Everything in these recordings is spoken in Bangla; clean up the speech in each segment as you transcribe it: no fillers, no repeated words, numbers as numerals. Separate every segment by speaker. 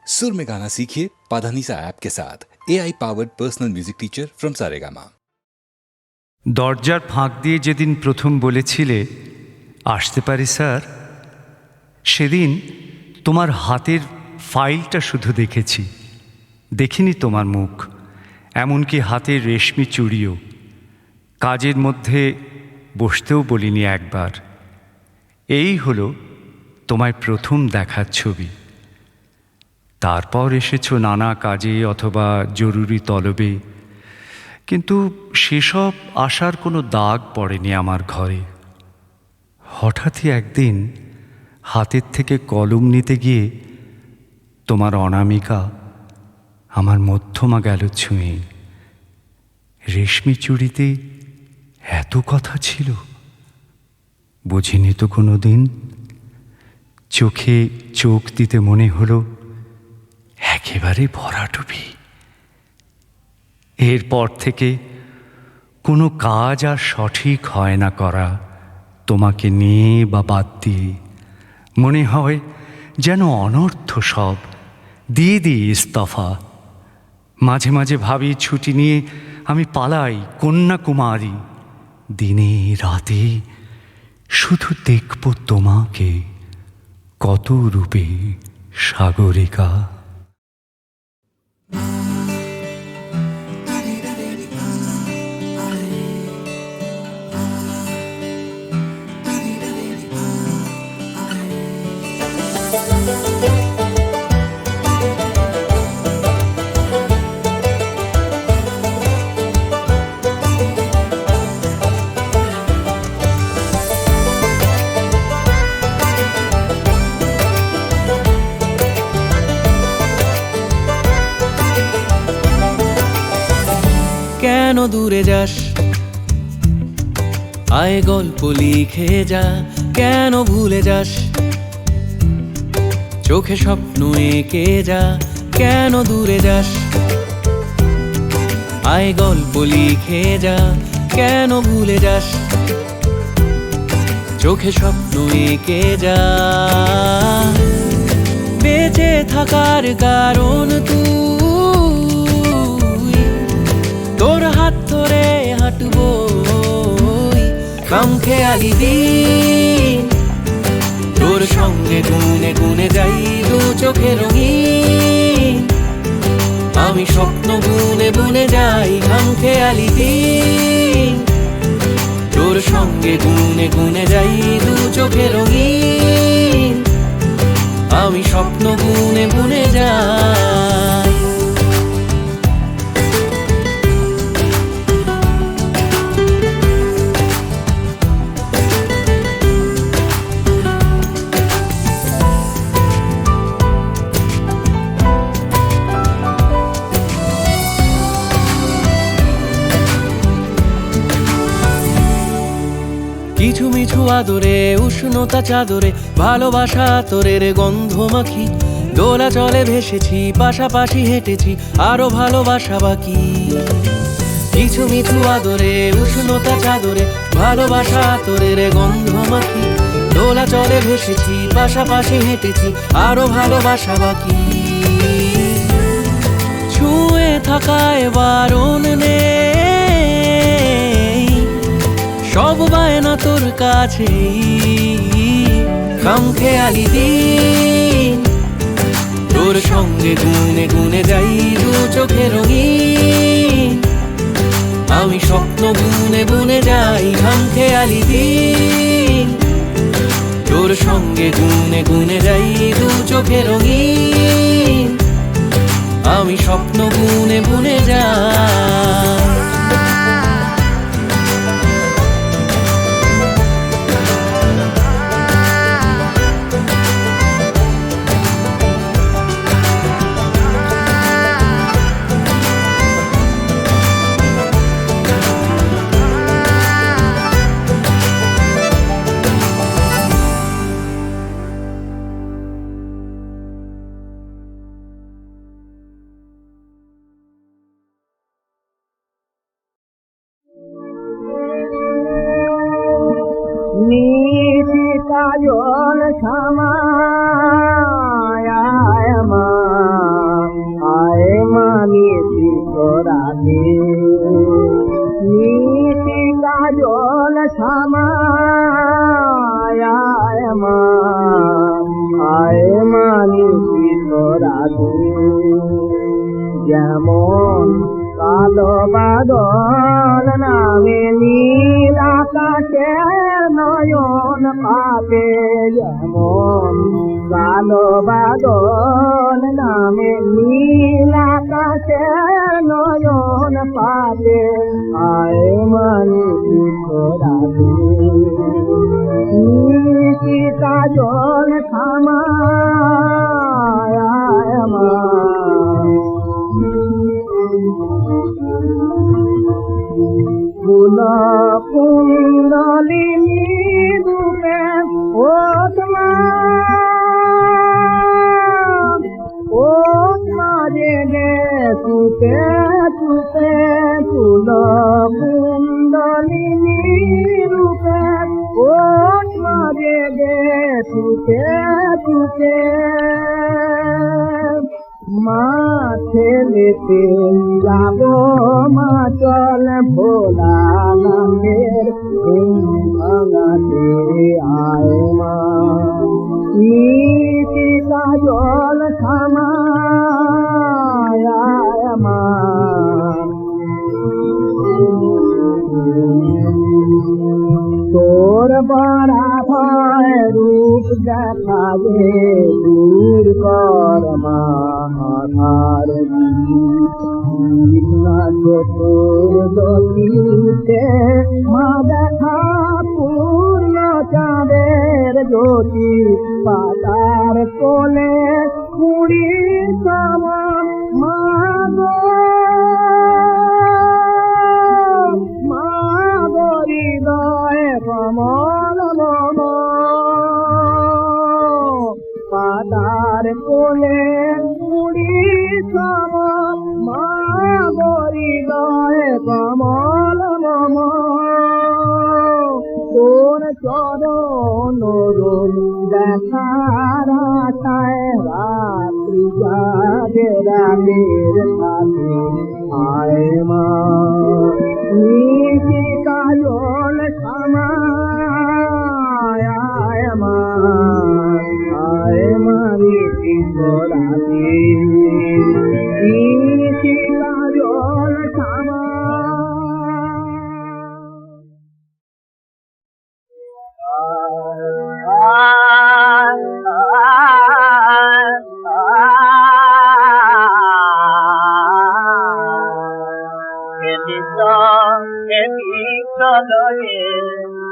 Speaker 1: सुर में गाना सीखिए पाधानीसा ऐप के साथ। AI powered personal music teacher from Saregama.
Speaker 2: দরজার ফাঁক দিয়ে যেদিন প্রথম বলেছিলে আসতে পারি স্যার, সেদিন তোমার হাতের ফাইলটা শুধু দেখেছি, দেখিনি তোমার মুখ, এমনকি হাতের রেশমি চুড়িও। কাজের মধ্যে বসতেও বলিনি একবার। এই হলো তোমায় প্রথম দেখার ছবি। তারপর এসেছো নানা কাজে অথবা জরুরি তলবে, কিন্তু সেসব আসার কোনো দাগ পড়েনি আমার ঘরে। হঠাৎই একদিন হাতের থেকে কলম নিতে গিয়ে তোমার অনামিকা আমার মধ্যমা গেল ছুঁয়ে। রেশমি চুড়িতে এত কথা ছিল, বুঝিনি তো কোনো দিন। চোখে চোখ দিতে মনে হলো একেবারে ভরাডুবি। এরপর থেকে কোনো কাজ আর সঠিক হয় না করা, তোমাকে নিয়ে বা বাদ দিয়ে। মনে হয় যেন অনর্থ সব, দিয়ে দিই ইস্তফা। মাঝে মাঝে ভাবি ছুটি নিয়ে আমি পালাই কন্যাকুমারী। দিনে রাতে শুধু দেখব তোমাকে, কত রূপে সাগরিকা।
Speaker 3: কেন দূরে যাস, আয় গল্প লিখে যা। কেন ভুলে যাস, চোখে স্বপ্ন এঁকে যা। কেন দূরে যাস, আয় গল্প লিখে যা। কেন ভুলে যাস, চোখে স্বপ্ন এঁকে যা। বেঁচে থাকার কারণ তুই, তোর হাত ধরে হাঁটবো খামখেয়ালি দিন। তোর সঙ্গে গুনে গুনে যাই দু চোখে রঙিন। আমি স্বপ্ন বুনে বুনে যাই খামখেয়ালি দিন। তোর সঙ্গে গুনে গুনে যাই দু চোখে রঙিন। আমি স্বপ্ন বুনে বুনে যাই। কিছু মিছু আদরে উষ্ণতা চাদরে, ভালোবাসা তোরের গন্ধ মাখি। দোলা চলে ভেসেছি, পাশাপাশি হেঁটেছি, আরো ভালোবাসা বাকি। কিছু মিছু আদরে উষ্ণতা চাদরে, ভালোবাসা তোরের গন্ধ মাখি। দোলা চলে ভেসেছি, পাশাপাশি হেঁটেছি, আরো ভালোবাসা বাকি। ছুঁয়ে থাকায় বারণ নেই, সব বায়না তোর কাছে খামখেয়ালি দিন। তোর সঙ্গে গুনে গুনে যাই দু চোখে রঙিন। আমি স্বপ্ন বুনে বুনে যাই খামখেয়ালি দিন। তোর সঙ্গে গুনে গুনে যাই দু চোখে রঙিন। আমি স্বপ্ন বুনে বুনে যাই।
Speaker 4: নিশিকায়ন সময় আমার রাতে নিশি কাজল ছামায় আয় মা নিশি রাতে যেমন কালো বাদল নামে নীল আকাশে নয়ন পাতে যেমন কালো বাদল নামে নীল আকাশে নয়ন পাতে আয় মানি রাতে নিশি কাজল থামায় মা ফুল কুণ্ডলিনী রূপে ও রে সুপে সুপে ফুল কুণ্ডলিনী রূপে ও রে সুপে সুপে মাঠে লেতে যাব মা চল ভোলা নামের ভাঙাতে আয় মা নিশি কাজল থামায় মা তোর বড়া ভয় রূপ দেখা যে দূর কর মা আধার তোর জ্যোতিতে মা দেখা পূর্ণ চাঁদের জ্যোতি পাতার কোলে কুড়ি সমান মা হৃদয় কমল মম পাতার কোলে মুড়ি সম মা হৃদয় কমল মম তোর চরণ দেখার আশায় রাত্রি জাগে রাতের সাথে আয় মা নিশি কাজল থামায় মা নিশি রাতে নিশি কাজল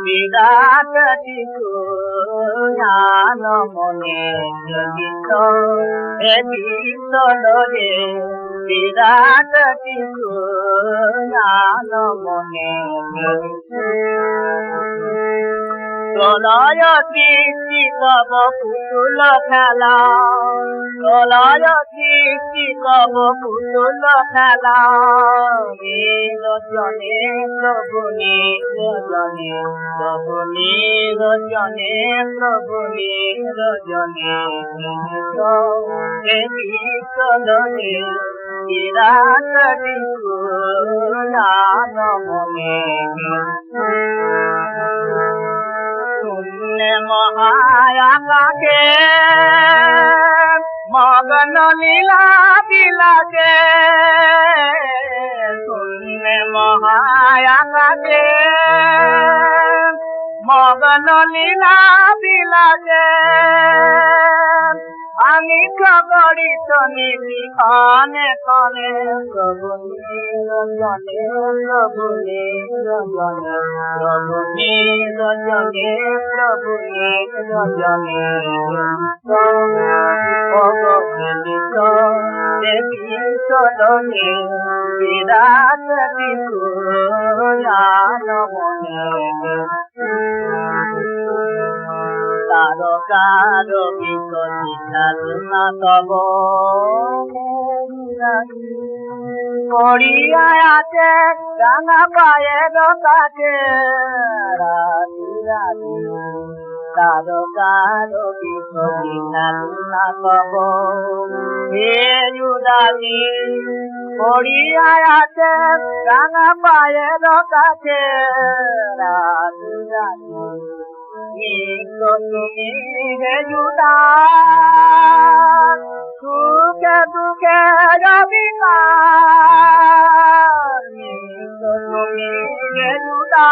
Speaker 4: বিরাট জ্ঞান মনে জড়িত বিতলরে বিরাট জ্ঞান মনে প্রলয় সৃষ্টি কব পুতুল খেলা প্রলয় সৃষ্টি কব পুতুল খেলা রজনে প্রভুনি রজনে প্রভুনি রজনে প্রভুনি রজনে চলনে বিরাট জ্ঞান মনে মহায়াকে মগন লীলা বিলাকে শূন্যে মহায়াকে মগন লীলা বিলাকে আমি খবরিত নীতি কনে কনে প্রভু নিরঞ্জনে প্রভু নিরঞ্জনে প্রভু নিরঞ্জনে প্রভু নিরঞ্জনে অবহেলিত দেবী চলনে বিরাট বিকুয়ান মনে তারকার বিকশিতাল না তব পড়িয়া আছে রাঙা পায়ের কাছে রাতি রাতি তারকার বিকশিতাল না তব হে উদাসী পড়িয়া আছে রাঙা পায়ের কাছে রাধি রাধি নিত্য তুমি হে জুদা সুখে দুঃখে রবিকার নিত্য তুমি হে জুদা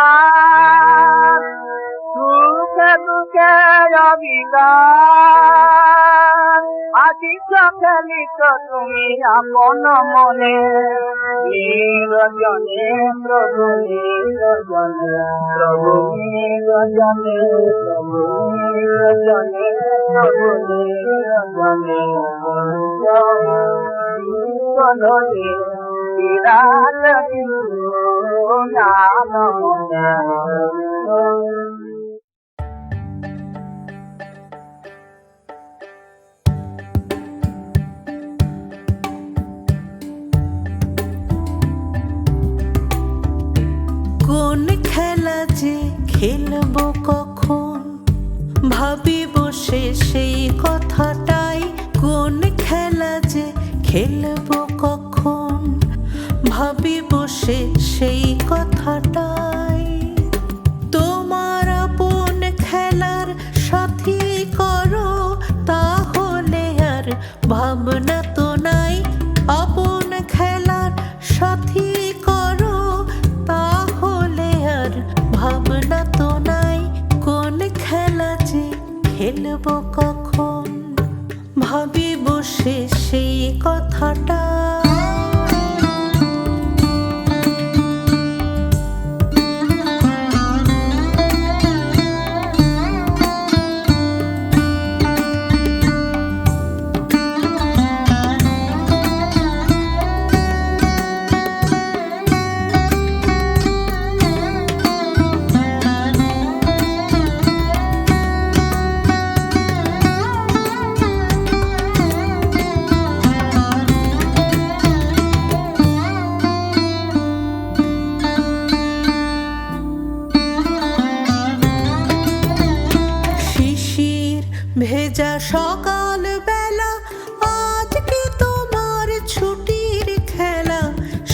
Speaker 4: সুখে দুঃখে রবিকার আজি খেলিত তুমি আপন মনে নিরজনে প্রভু নিরজনে প্রভু নিরজনে প্রভু নিরজনে প্রভু নিরজনে বিশ্বনদী বিরাট নাম
Speaker 5: কোন খেলা যে খেলবো কখন ভাবি বসে সেই কথাটাই কোন খেলা যে খেলবো কখন ভাবি বসে সেই কথাটাই তোমার আপন খেলার সাথী করো তাহলে আর ভাবনা তো নাই আপন খেলার সাথী করো তাহলে আর ভাবনা তো নাই কোন খেলা যে খেলবো কখন ভাবি বসে সেই কথাটা ভেজা সকাল বেলা আজ কি তোমার ছুটির খেলা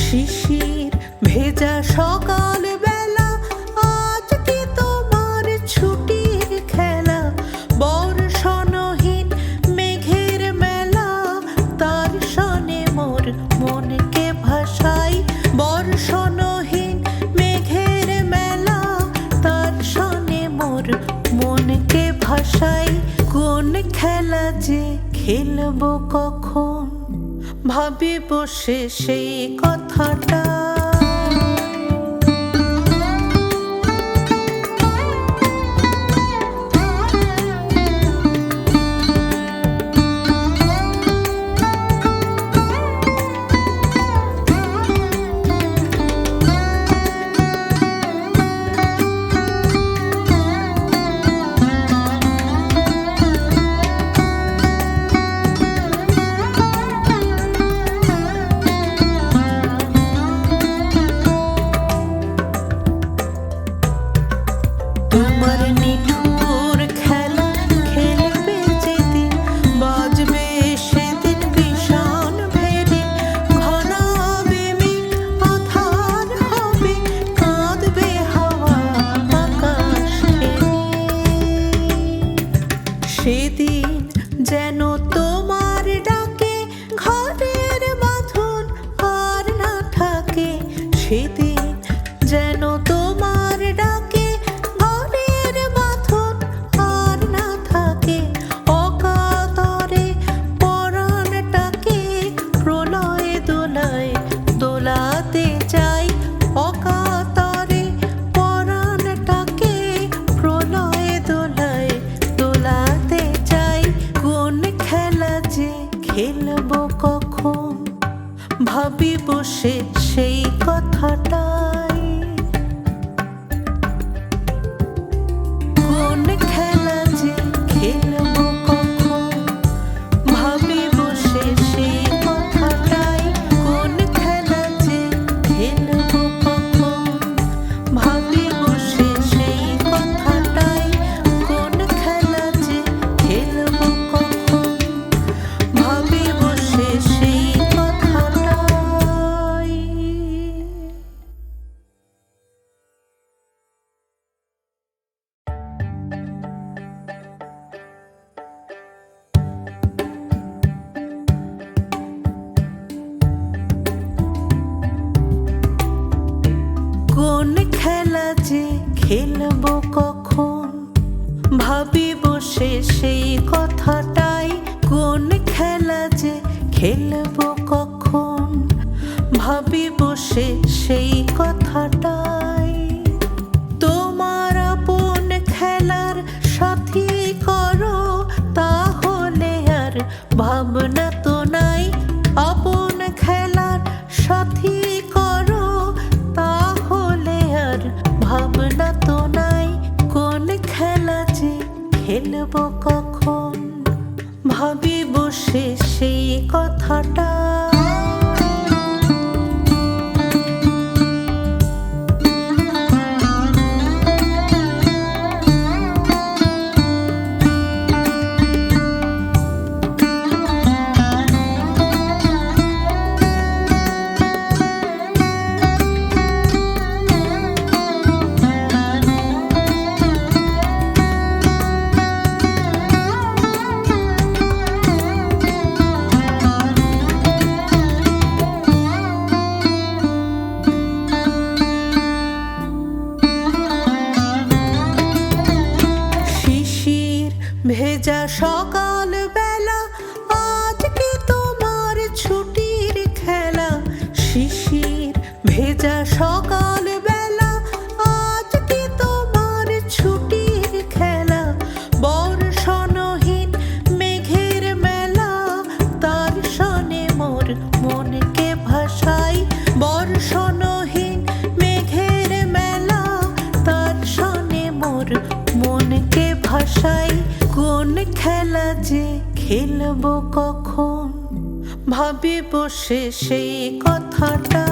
Speaker 5: শিশির ভেজা সকাল বেলা আজ কি তোমার ছুটির খেলা বর্ষণহীন মেঘের মেলা তার সনে মোর মনকে ভাসাই বর্ষণহীন মেঘের মেলা তার সনে মোর মনকে ভাসাই কোন খেলা যে খেলবো কখন ভাবি বসে সেই কথাটা তোমার নিঠুর খেলা খেলবে যেদিন বাজবে সেদিন ভীষণ ভেরি ঘনাবে মেঘ আধার হবে কাঁদবে হাওয়া আকাশ সেদিন যেন তোমার ডাকে ঘরের বাঁধন আর না থাকে সেদিন যেন তোমার ডাকে খেলবো কখন ভাবি বসে সেই কথাটাই কোন খেলা যে খেলবো কখন ভাবি বসে সেই কথাটাই কোন খেলা যে খেলবো কখন ভাবি বসে সেই কথাটাই কোন খেলা যে খেলবো কখন ভাবি বসে সেই কথাটা খেলবো কখন, ভাবি বসে সেই কথাটাই, কোন খেলা যে খেলবো কখন, ভাবি বসে সেই কথাটাই। তোমার আপন খেলার সাথী করো, তাহলে আর ভাবনা তো নাই। আপন খেলার সাথী করো, তাহলে আর ভাবনা তো নাই। কোন খেলা যে খেলবো কখন, ভাবি বসে সেই কথাটা। ভেজা সকাল বেলা, আজ কি তোমার ছুটির খেলা। শিশির ভেজা সকাল বেলা, আজ কি তোমার ছুটির খেলা। বর্ষণহীন মেঘের মেলা, তার সনে মোর মনকে ভাসাই। বর্ষণহীন মেঘের মেলা, তার সনে মোর মনকে ভাসাই। কোন খেলা যে খেলবো কখন, ভাবি বসে সেই কথাটা।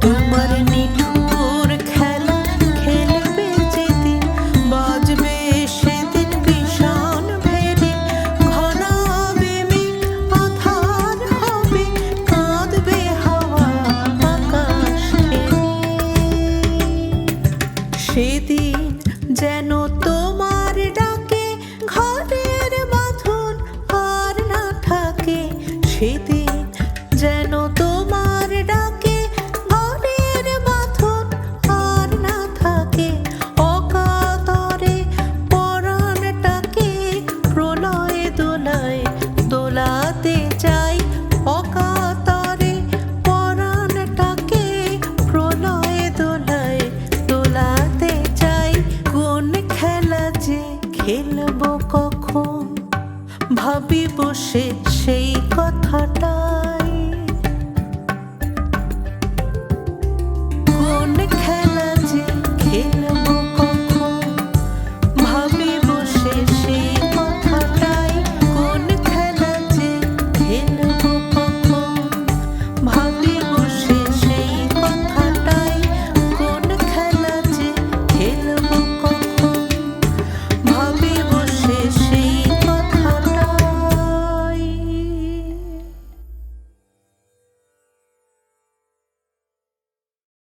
Speaker 5: তোমার নিঠুর খেলা খেলবে যেদিন, বাজবে সেদিন ভীষণ ভেরি। ঘনাবে মেঘ, আঁধার হবে, কাঁদবে হাওয়া আকাশ ঘেরে। সেদিন যেন তোমার ডাকে ঘরের বাঁধন আর না থাকে। সেদিন যেন তোমার ডাকে ঘরের বাঁধন আর না থাকে। অকাতরে পরাণটাকে প্রলয়ে দোলায় দোলাতে চাই। অকাতরে পরাণটাকে প্রলয়ে দোলায় দোলাতে চাই। কোন খেলা যে খেলবো কখন, ভাবি